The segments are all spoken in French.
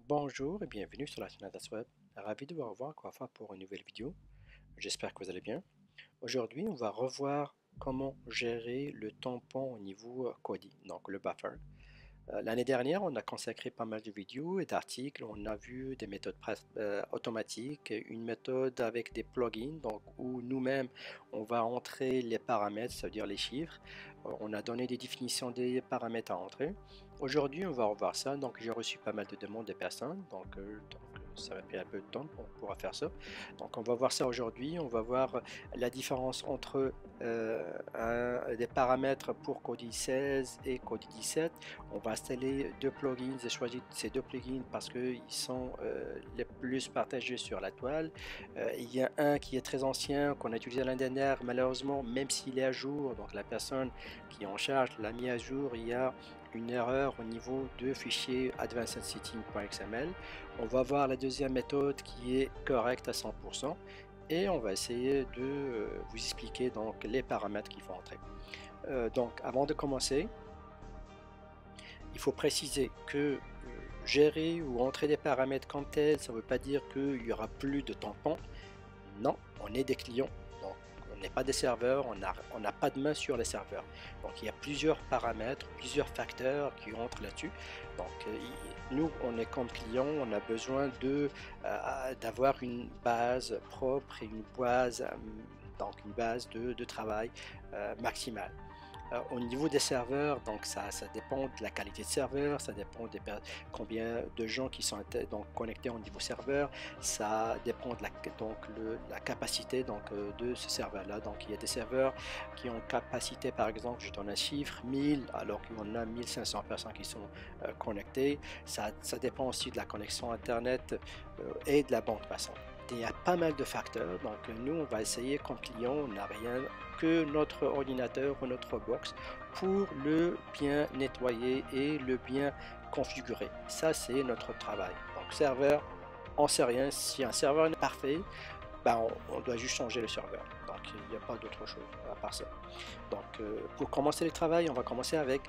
Bonjour et bienvenue sur la chaîne Adas Web. Ravi de vous revoir encore une fois pour une nouvelle vidéo. J'espère que vous allez bien. Aujourd'hui, on va revoir comment gérer le tampon au niveau Kodi, donc le buffer. L'année dernière, on a consacré pas mal de vidéos et d'articles. On a vu des méthodes automatiques, une méthode avec des plugins, donc où nous-mêmes, on va entrer les paramètres, c'est-à-dire les chiffres. On a donné des définitions des paramètres à entrer. Aujourd'hui, on va revoir ça. Donc, j'ai reçu pas mal de demandes des personnes. Ça va prendre un peu de temps pour pouvoir faire ça. Donc, on va voir ça aujourd'hui. On va voir la différence entre des paramètres pour Kodi 16 et Kodi 17. On va installer deux plugins et choisir ces deux plugins parce qu'ils sont les plus partagés sur la toile. Il y a un qui est très ancien qu'on a utilisé l'année dernière, malheureusement, même s'il est à jour, donc la personne qui est en charge l'a mis à jour, il y a une erreur au niveau de fichier advancedsetting.xml. On va voir la deuxième méthode qui est correcte à 100% et on va essayer de vous expliquer donc les paramètres qu'il faut entrer. Donc avant de commencer, il faut préciser que gérer ou entrer des paramètres comme tel, ça ne veut pas dire qu'il n'y aura plus de tampons. Non, on est des clients, donc on n'est pas des serveurs, on n'a pas de main sur les serveurs. Donc il y a plusieurs paramètres, plusieurs facteurs qui entrent là-dessus. Donc nous, on est comme client, on a besoin d'avoir une base propre et donc une base de travail maximale. Au niveau des serveurs, donc ça dépend de la qualité de serveur, ça dépend combien de gens qui sont donc connectés au niveau serveur, ça dépend de la capacité de ce serveur-là. Donc il y a des serveurs qui ont capacité, par exemple, je donne un chiffre, 1000, alors qu'il y en a 1500 personnes qui sont connectées. Ça dépend aussi de la connexion Internet et de la bande passante. Il y a pas mal de facteurs, donc nous on va essayer comme client, on n'a rien que notre ordinateur ou notre box pour le bien nettoyer et le bien configurer. Ça c'est notre travail. Donc serveur, on sait rien, si un serveur est parfait, ben on doit juste changer le serveur. Donc il n'y a pas d'autre chose à part ça. Donc pour commencer le travail, on va commencer avec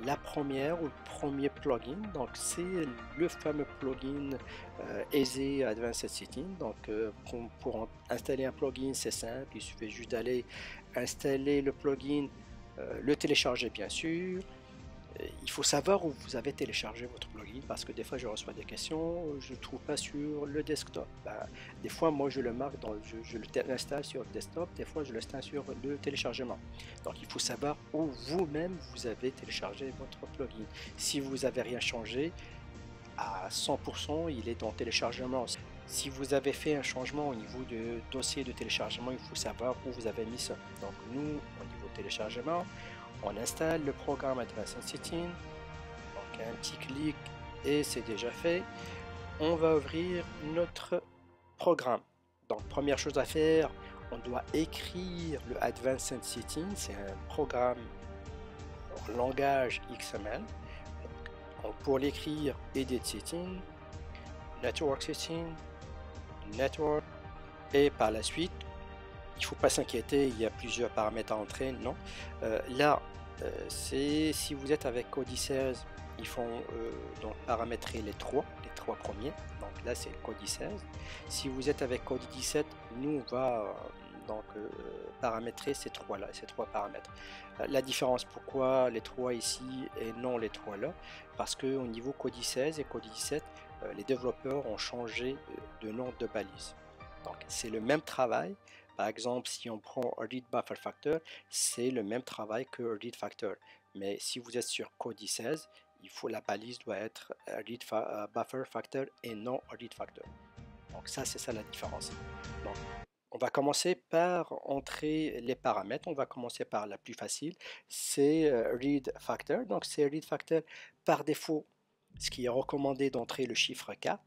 la première ou le premier plugin. Donc c'est le fameux plugin Easy Advanced Setting. Donc pour installer un plugin, c'est simple, il suffit juste d'aller installer le plugin, le télécharger bien sûr. Il faut savoir où vous avez téléchargé votre plugin parce que des fois je reçois des questions, je ne trouve pas sur le desktop. Des fois moi je le marque, je l'installe sur le desktop, des fois je l'installe sur le téléchargement. Donc il faut savoir où vous-même vous avez téléchargé votre plugin. Si vous n'avez rien changé, à 100% il est dans téléchargement. Si vous avez fait un changement au niveau du dossier de téléchargement, il faut savoir où vous avez mis ça. Donc nous, au niveau téléchargement, on installe le programme Advanced Setting, donc un petit clic et c'est déjà fait. On va ouvrir notre programme. Donc première chose à faire, on doit écrire le Advanced Setting, c'est un programme en langage XML. Donc, pour l'écrire, Edit Setting, Network Setting, Network, et par la suite, il ne faut pas s'inquiéter, il y a plusieurs paramètres à entrer, non. Là, c'est si vous êtes avec Kodi 16, ils font donc paramétrer les trois premiers. Donc là, c'est Kodi 16. Si vous êtes avec Kodi 17, nous on va paramétrer ces trois-là, ces trois paramètres. La différence, pourquoi les trois ici et non les trois là? Parce que au niveau Kodi 16 et Kodi 17, les développeurs ont changé de nom de balise. Donc c'est le même travail. Par exemple, si on prend Read Buffer Factor, c'est le même travail que Read Factor. Mais si vous êtes sur Kodi 16, la balise doit être Read Buffer Factor et non Read Factor. Donc ça, c'est ça la différence. Donc, on va commencer par entrer les paramètres. On va commencer par la plus facile, c'est Read Factor. Donc c'est Read Factor par défaut, ce qui est recommandé d'entrer le chiffre 4.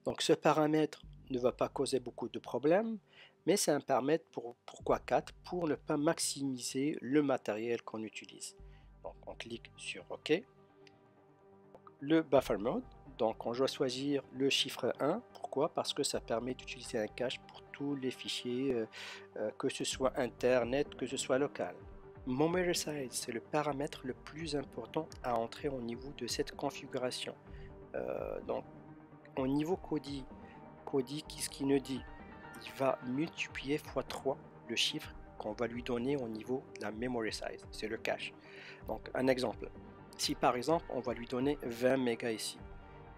Donc ce paramètre ne va pas causer beaucoup de problèmes, mais c'est un paramètre pourquoi 4? Pour ne pas maximiser le matériel qu'on utilise. Donc on clique sur OK. Le buffer mode, donc on doit choisir le chiffre 1. Pourquoi? Parce que ça permet d'utiliser un cache pour tous les fichiers, que ce soit internet, que ce soit local. Memory size, c'est le paramètre le plus important à entrer au niveau de cette configuration. Donc au niveau Kodi, qu'est-ce qu'il nous dit? Il va multiplier fois 3 le chiffre qu'on va lui donner au niveau de la memory size, c'est le cache. Donc un exemple, si par exemple on va lui donner 20 mégas ici,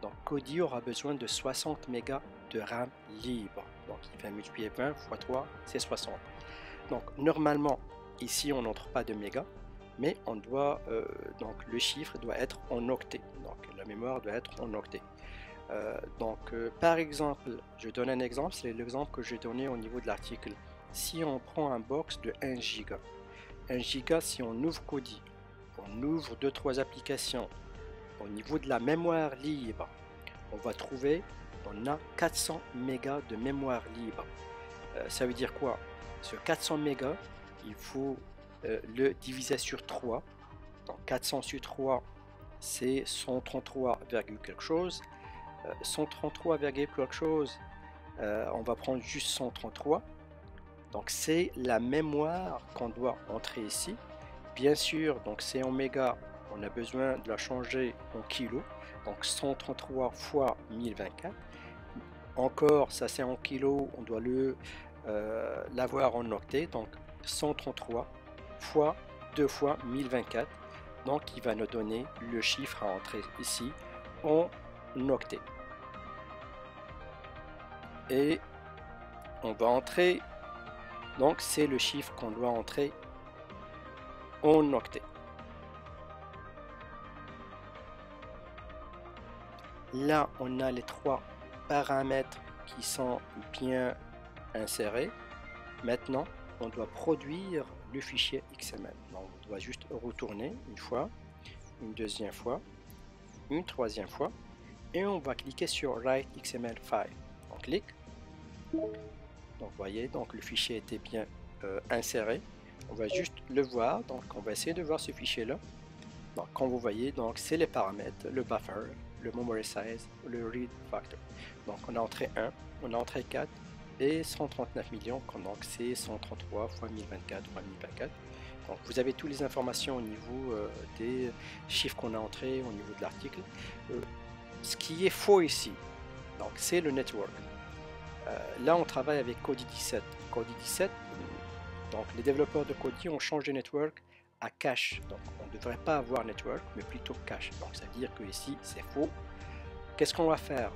donc Kodi aura besoin de 60 mégas de RAM libre. Donc il va multiplier 20 fois 3, c'est 60. Donc normalement ici on n'entre pas de mégas, mais on doit donc le chiffre doit être en octets. Donc la mémoire doit être en octets. Par exemple, je donne un exemple, c'est l'exemple que j'ai donné au niveau de l'article. Si on prend un box de 1 giga, 1 giga, si on ouvre Kodi, on ouvre 2-3 applications, au niveau de la mémoire libre, on va trouver, on a 400 mégas de mémoire libre. Ça veut dire quoi? Ce 400 mégas, il faut le diviser sur 3. Donc 400 sur 3, c'est 133, quelque chose. 133, quelque chose, on va prendre juste 133. Donc c'est la mémoire qu'on doit entrer ici. Bien sûr, donc c'est en mégas, on a besoin de la changer en kilos. Donc 133 fois 1024. Encore, ça c'est en kilos, on doit l'avoir en octets. Donc 133 fois 2 fois 1024. Donc il va nous donner le chiffre à entrer ici en octets. Et on va entrer, donc c'est le chiffre qu'on doit entrer en octets. Là, on a les 3 paramètres qui sont bien insérés. Maintenant, on doit produire le fichier XML. Donc, on doit juste retourner une fois, une deuxième fois, une troisième fois, et on va cliquer sur Write XML File. On clique. Donc, vous voyez, donc le fichier était bien inséré. On va juste le voir. Donc, on va essayer de voir ce fichier-là. Donc, comme vous voyez, donc c'est les paramètres, le buffer, le memory size, le read factor. Donc, on a entré 1, on a entré 4 et 139 millions. Donc, c'est 133 fois 1024 fois 1024. Donc, vous avez toutes les informations au niveau des chiffres qu'on a entrés au niveau de l'article. Ce qui est faux ici, donc c'est le network. Là, on travaille avec Kodi 17. Kodi 17, donc les développeurs de Kodi ont changé network à cache. Donc, on ne devrait pas avoir network, mais plutôt cache. Donc, ça veut dire que ici, c'est faux. Qu'est-ce qu'on va faire?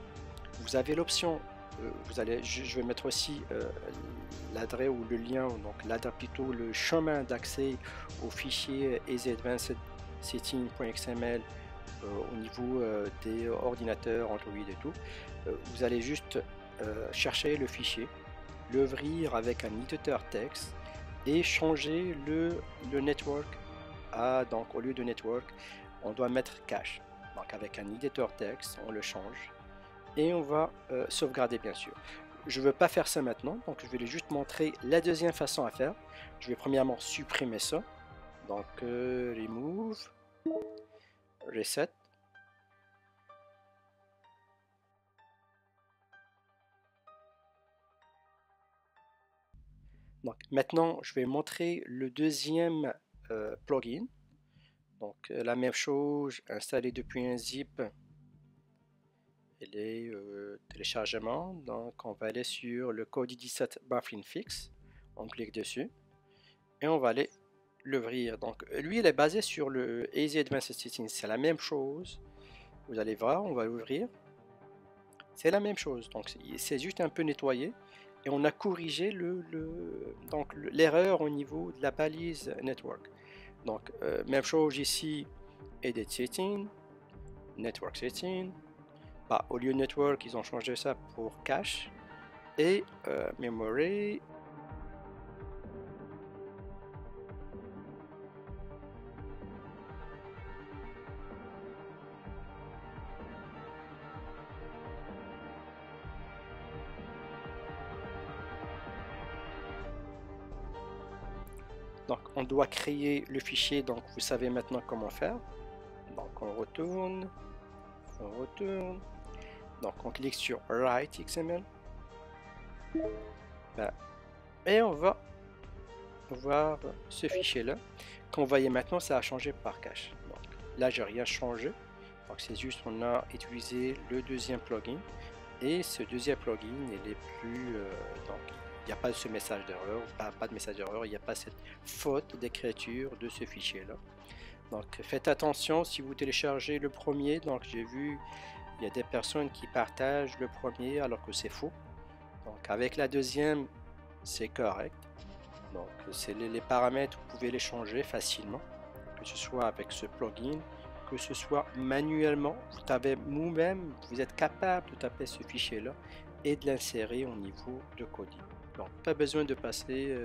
Vous avez l'option, je vais mettre aussi l'adresse ou le lien, donc l'adresse plutôt le chemin d'accès au fichier easyadvancedsetting.xml au niveau des ordinateurs Android et tout. Vous allez juste chercher le fichier, l'ouvrir avec un éditeur texte et changer le network donc au lieu de network, on doit mettre cache. Donc avec un éditeur texte, on le change et on va sauvegarder bien sûr. Je ne veux pas faire ça maintenant, donc je vais juste montrer la deuxième façon à faire. Je vais premièrement supprimer ça. Donc remove, reset. Donc maintenant, je vais montrer le deuxième plugin. Donc la même chose, installé depuis un zip et les téléchargements. Donc on va aller sur le Kodi 17 Buffering Fix. On clique dessus et on va aller l'ouvrir. Donc lui, il est basé sur le Easy Advanced Setting. C'est la même chose. Vous allez voir, on va l'ouvrir. C'est la même chose. Donc c'est juste un peu nettoyé. Et on a corrigé l'erreur au niveau de la balise network. Donc, même chose ici, Edit Setting, Network Setting. Bah, au lieu de Network, ils ont changé ça pour Cache et Memory. Donc, on doit créer le fichier, donc vous savez maintenant comment faire. Donc, on retourne. Donc, on clique sur Write XML. Et on va voir ce fichier-là. Comme vous voyez maintenant, ça a changé par cache. Donc, là, j'ai rien changé. Donc c'est juste on a utilisé le deuxième plugin et ce deuxième plugin il est plus donc il n'y a pas ce message d'erreur, pas de message d'erreur, il n'y a pas cette faute d'écriture de ce fichier là. Donc faites attention si vous téléchargez le premier, donc j'ai vu il y a des personnes qui partagent le premier alors que c'est faux. Donc avec la deuxième c'est correct. Donc c'est les paramètres, vous pouvez les changer facilement, que ce soit avec ce plugin, que ce soit manuellement. Vous avez vous-même, vous êtes capable de taper ce fichier là et de l'insérer au niveau de Kodi. Donc pas besoin de passer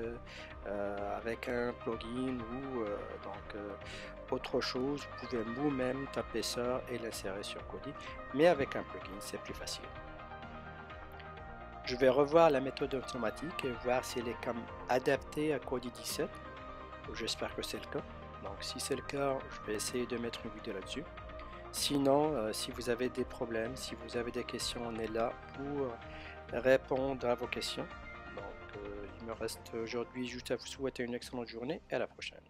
avec un plugin ou autre chose. Vous pouvez vous-même taper ça et l'insérer sur Kodi, mais avec un plugin c'est plus facile. Je vais revoir la méthode automatique et voir si elle est comme adaptée à Kodi 17. J'espère que c'est le cas. Donc si c'est le cas, je vais essayer de mettre une vidéo là-dessus. Sinon, si vous avez des problèmes, si vous avez des questions, on est là pour répondre à vos questions. Donc il me reste aujourd'hui juste à vous souhaiter une excellente journée et à la prochaine.